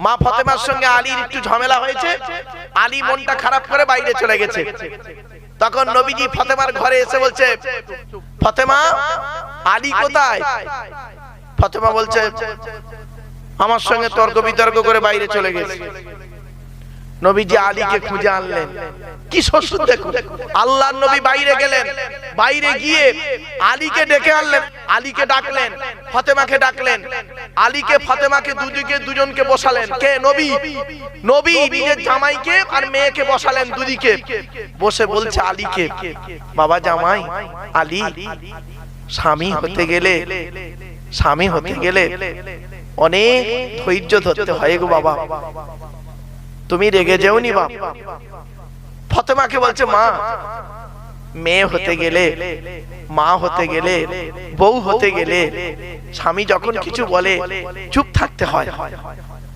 মা ফাতেমার সঙ্গে আলীর একটু ঝামেলা হয়েছে, আলী মনটা খারাপ করে বাইরে চলে গেছে। তখন নবীজি ফাতেমার ঘরে এসে বলছে, ফাতেমা আলী কোথায়? ফাতেমা বলছে, আমার সঙ্গে তর্ক বিতর্ক করে বাইরে চলে গেছে। নবীজি আলীকে খুঁজে আনলেন। কি শ্বশুর দেখুন, আল্লাহর নবী বাইরে গেলেন, বাইরে গিয়ে আলীকে ডেকে আনলেন, আলীকে ডাকলেন, ফাতেমাকে ডাকলেন, আলীকে ফাতেমাকে দুজনকে বসালেন। কে? নবী। নবী নিজের জামাইকে আর মেয়েকে বসালেন দুদিকে, বসে বলছে আলীকে, বাবা জামাই আলী, স্বামী হতে গেলে অনেক ধৈর্য ধরতে হয় গো বাবা, তুমি রেগে যেওনি বাপ। ফাতেমাকে বলছে, মা মেয়ে হতে গেলে, মা হতে গেলে, বউ হতে গেলে স্বামী যখন কিছু বলে চুপ থাকতে হয়,